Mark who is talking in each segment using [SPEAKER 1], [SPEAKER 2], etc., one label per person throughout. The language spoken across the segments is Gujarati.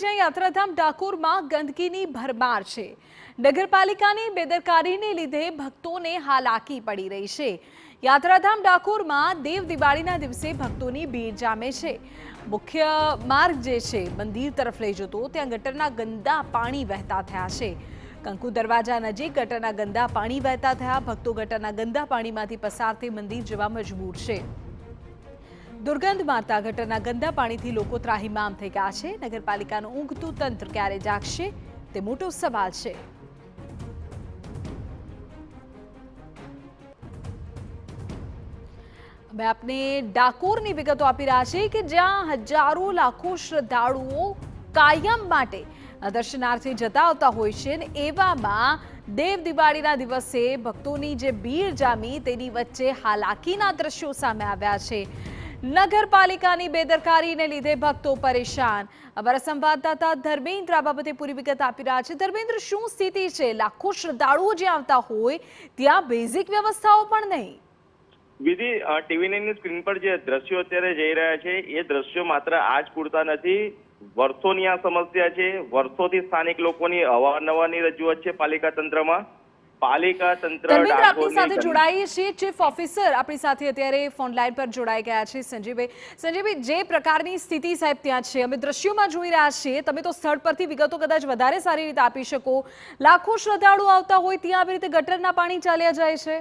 [SPEAKER 1] જ્યાં યાત્રાધામ ડાકોરમાં ગંદકીની ભરમાર છે। નગરપાલિકાની બેદરકારીને લીધે ભક્તોને હાલાકી પડી રહી છે। યાત્રાધામ ડાકોરમાં દેવ દિવાળીના દિવસે ભક્તોની ભીડ જામે છે। મુખ્ય માર્ગ જે છે મંદિર તરફ લઈ જતો ત્યાં ગટરના ગંદા પાણી વહેતા થયા છે। કંકુ દરવાજા નજીક ગટરના ગંદા પાણી વહેતા થયા। ભક્તો ગટરના ગંદા પાણીમાંથી પસાર થઈ મંદિર જવા મજબૂર છે। દુર્ગંધ મારતા ગટરના ગંદા પાણીથી લોકો ત્રાહિમામ થઈ ગયા છે। નગરપાલિકાનું ઊંઘતું તંત્ર ક્યારે જાગશે તે મોટો સવાલ છે। અમે આપને ડાકોરની વિગતો આપી રહ્યા છીએ કે જ્યાં હજારો લાખો શ્રદ્ધાળુઓ કાયમ માટે દર્શનાર્થે જતા આવતા હોય છે ને એવામાં દેવ દિવાળીના દિવસે ભક્તોની જે ભીડ જામી તેની વચ્ચે હાલાકીના દ્રશ્યો સામે આવ્યા છે। નગરપાલિકાની બેદરકારીને લીધે ભક્તો પરેશાન। અમારા સંવાદદાતા ધર્મેન્દ્ર આ બાબતે પૂરી વિગત આપી રહ્યા છે। ધર્મેન્દ્ર, શું સ્થિતિ છે? લાખો શ્રદ્ધાળુઓ જ્યાં આવતા હોય ત્યાં બેઝિક વ્યવસ્થાઓ પણ નહીં।
[SPEAKER 2] વિધિ, ટીવી9 ની સ્ક્રીન પર જે દ્રશ્યો અત્યારે જઈ રહ્યા છે એ દ્રશ્યો માત્ર આજ પૂરતા નથી। વર્ષોની આ સમસ્યા છે। વર્ષોથી સ્થાનિક લોકોની અવારનવારની રજૂઆત છે પાલિકા તંત્રમાં। પાલિકા તંત્ર
[SPEAKER 1] આપણી સાથે જોડાઈએ છીએ ચીફ ઓફિસર આપણી સાથે અત્યારે ફોન લાઈન પર જોડાઈ ગયા છે સંજયભાઈ, જે પ્રકારની સ્થિતિ સાહેબ ત્યાં છે અમે દ્રશ્યોમાં જોઈ રહ્યા છીએ, તમે તો સ્થળ પરથી વિગતો કદાચ વધારે સારી રીતે આપી શકો। લાખો શ્રદ્ધાળુઓ આવતા હોય ત્યાં આવી રીતે ગટરના પાણી ચાલ્યા જાય છે।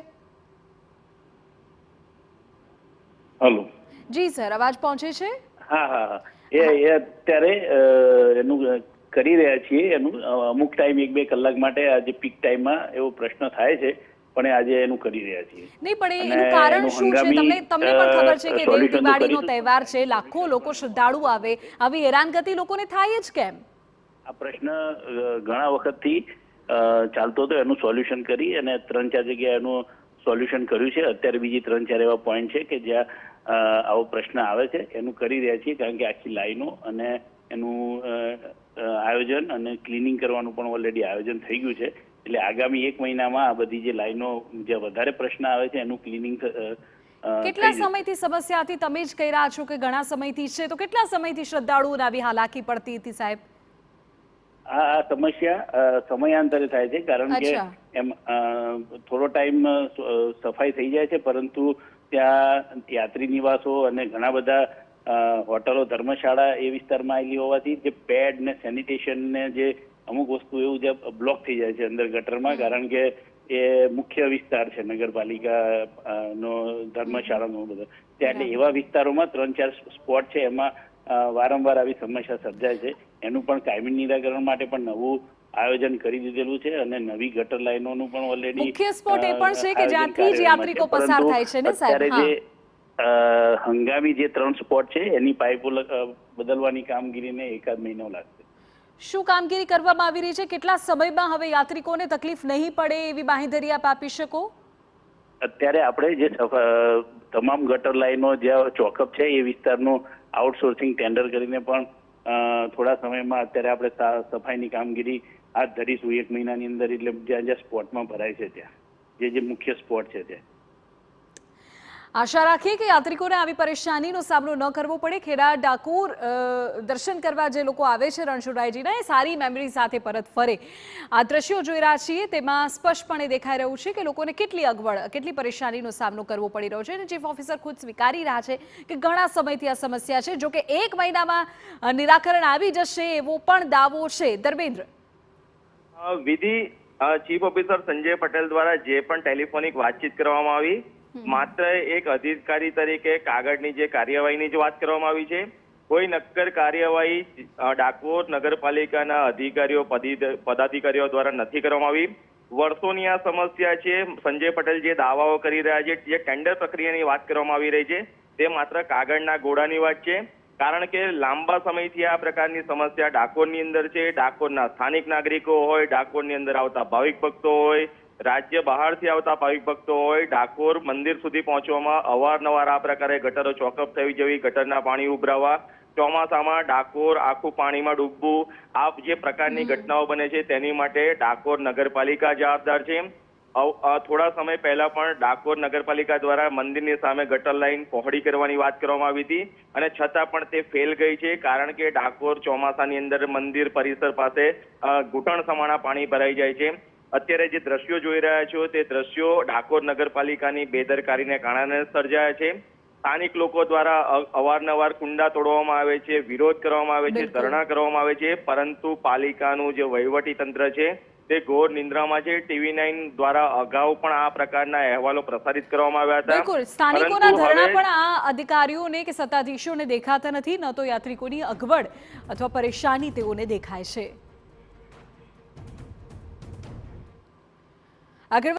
[SPEAKER 3] હેલો
[SPEAKER 1] જી સર, અવાજ પહોંચે છે?
[SPEAKER 3] હા હા એ અત્યારે એનું કરી રહ્યા છીએ। એનું અમુક ટાઈમ 1-2 કલાક માટે આજે પીક ટાઈમમાં એવો પ્રશ્ન થાય છે, પણ આજે એનું કરી રહ્યા છીએ।
[SPEAKER 1] નહીં, પણ એનું કારણ શું છે? તમને પણ ખબર છે કે દેવ દિવાળીનો તહેવાર છે, લાખો લોકો શ્રદ્ધાળુ આવે, આવી હેરાનગતિ લોકોને થાય જ કેમ?
[SPEAKER 3] આ પ્રશ્ન ઘણા વખતથી ચાલતો હતો। એનું સોલ્યુશન કરી અને 3-4 જગ્યાએ એનું સોલ્યુશન કર્યું છે। અત્યારે બીજી 3-4 એવા પોઈન્ટ છે કે જ્યાં આવો પ્રશ્ન આવે છે, એનું કરી રહ્યા છીએ। કારણ કે આખી લાઈનો અને એનું આયોજન અને ક્લિનિંગ કરવાનું પણ ઓલરેડી આયોજન થઈ ગયું છે। એટલે આગામી 1 મહિનામાં આ બધી જે લાઈનો જે વધારે પ્રશ્ન આવે છે એનું ક્લિનિંગ
[SPEAKER 1] કેટલા સમયથી સમસ્યા હતી? તમે જ કહી રહ્યા છો કે ઘણા સમયથી છે, તો કેટલા સમયથી શ્રદ્ધાળુઓને આવી હાલાકી પડતી હતી સાહેબ?
[SPEAKER 3] આ સમસ્યા સમયાંતરે થાય છે, કારણ કે એમ થોડો ટાઈમ સફાઈ થઈ જાય છે, પરંતુ ત્યાં યાત્રી નિવાસો અને ઘણા બધા હોટલો, ધર્મશાળા એ વિસ્તારમાં આવેલી હોવાથી જે પેડ ને સેનિટેશન ને જે અમુક વસ્તુ એવું જે બ્લોક થઈ જાય છે અંદર ગટરમાં, કારણ કે એ મુખ્ય વિસ્તાર છે નગરપાલિકા નો, ધર્મશાળાનો બધો ત્યાં। એટલે એવા વિસ્તારોમાં 3-4 સ્પોટ છે, એમાં વારંવાર આવી સમસ્યા સર્જાય છે। એનું પણ કાયમી નિરાકરણ માટે પણ નવું આયોજન કરી દીધેલું છે અને નવી ગટર લાઈનોનું પણ ઓલરેડી
[SPEAKER 1] મુખ્ય સ્પોટ એ પણ છે કે જ્યાંથી જ યાત્રિકો પસાર થાય છે ને સાહેબ?
[SPEAKER 3] જે હંગામી જે 3 સ્પોટ છે એની પાઇપો બદલવાની કામગીરીને 1-1.5 મહિનો લાગશે।
[SPEAKER 1] શું કામગીરી કરવામાં આવી રહી છે? કેટલા સમયમાં હવે યાત્રિકોને તકલીફ નહીં પડે એવી બાંહેધરી આપ આપી શકો?
[SPEAKER 3] અત્યારે આપણે જે તમામ ગટર લાઈનો જ્યાં ચોકઅપ છે એ વિસ્તારનું આઉટસોર્સિંગ ટેન્ડર કરીને પણ થોડા સમયમાં અત્યારે આપણે સફાઈની કામગીરી હાથ ધરીશું 1 મહિનાની અંદર। એટલે જ્યાં જ્યાં સ્પોટમાં ભરાય છે ત્યાં જે મુખ્ય સ્પોટ છે ત્યાં
[SPEAKER 1] આશા રાખીએ કે યાત્રિકોને આવી પરેશાનીનો સામનો ન કરવો પડે। ખેડા ડાકોર દર્શન કરવા જે લોકો આવે છે રણછોડરાયજીના, એ સારી મેમરી સાથે પરત ફરે। આ દ્રશ્યો જોઈ રહ્યા છીએ તેમાં સ્પષ્ટપણે દેખાઈ રહ્યું છે કે લોકોને કેટલી અગવડ, કેટલી પરેશાનીનો સામનો કરવો પડી રહ્યો છે અને ચીફ ઓફિસર ખુદ સ્વીકારી રહ્યા છે કે ઘણા સમયથી આ સમસ્યા છે, જો કે 1 મહિનામાં નિરાકરણ આવી જશે એવો પણ દાવો છે। ધર્મેન્દ્ર,
[SPEAKER 2] વિધિ, ચીફ ઓફિસર સંજય પટેલ દ્વારા જે પણ ટેલિફોનિક વાતચીત કરવામાં આવી, માત્ર એક અધિકારી તરીકે કાગળની જે કાર્યવાહીની જ વાત કરવામાં આવી છે। કોઈ નક્કર કાર્યવાહી ડાકોર નગરપાલિકાના અધિકારીઓ, પદાધિકારીઓ દ્વારા નથી કરવામાં આવી। વર્ષોની આ સમસ્યા છે। સંજય પટેલ જે દાવાઓ કરી રહ્યા છે, જે ટેન્ડર પ્રક્રિયાની વાત કરવામાં આવી રહી છે, તે માત્ર કાગળના ગોળાની વાત છે। કારણ કે લાંબા સમયથી આ પ્રકારની સમસ્યા ડાકોરની અંદર છે। ડાકોરના સ્થાનિક નાગરિકો હોય, ડાકોરની અંદર આવતા ભાવિક ભક્તો હોય, રાજ્ય બહારથી આવતા ભાવિક ભક્તો હોય, ડાકોર મંદિર સુધી પહોંચવામાં અવારનવાર આ પ્રકારે ગટરો ચોકઅપ થઈ જવી, ગટરના પાણી ઉભરાવા, ચોમાસામાં ડાકોર આખું પાણીમાં ડૂબવું, આ જે પ્રકારની ઘટનાઓ બને છે તેની માટે ડાકોર નગરપાલિકા જવાબદાર છે। થોડા સમય પહેલા પણ ડાકોર નગરપાલિકા દ્વારા મંદિરની સામે ગટર લાઈન પહોળી કરવાની વાત કરવામાં આવી હતી અને છતાં પણ તે ફેલ ગઈ છે, કારણ કે ડાકોર ચોમાસાની અંદર મંદિર પરિસર પાસે ઘૂંટણ સમાણા પાણી ભરાઈ જાય છે। અત્યારે જે દ્રશ્યો જોઈ રહ્યા છો તે દ્રશ્યો ડાકોર નગરપાલિકાની બેદરકારીને કારણે સર્જાયા છે। સ્થાનિક લોકો દ્વારા અવારનવાર કુંડા તોડવામાં આવે છે, વિરોધ કરવામાં આવે છે, ધરણા કરવામાં આવે છે, પરંતુ પાલિકાનું જે વહીવટી તંત્ર છે તે ઘોર નિંદ્રામાં છે। TV9 દ્વારા અગાઉ પણ આ પ્રકારના અહેવાલો પ્રસારિત કરવામાં આવ્યા હતા।
[SPEAKER 1] બિલકુલ, સ્થાનિકોના ધરણા પણ આ અધિકારીઓને કે સત્તાધીશોને દેખાતા નથી, ન તો યાત્રિકોની અગવડ અથવા પરેશાની તેઓને દેખાય છે। આગળ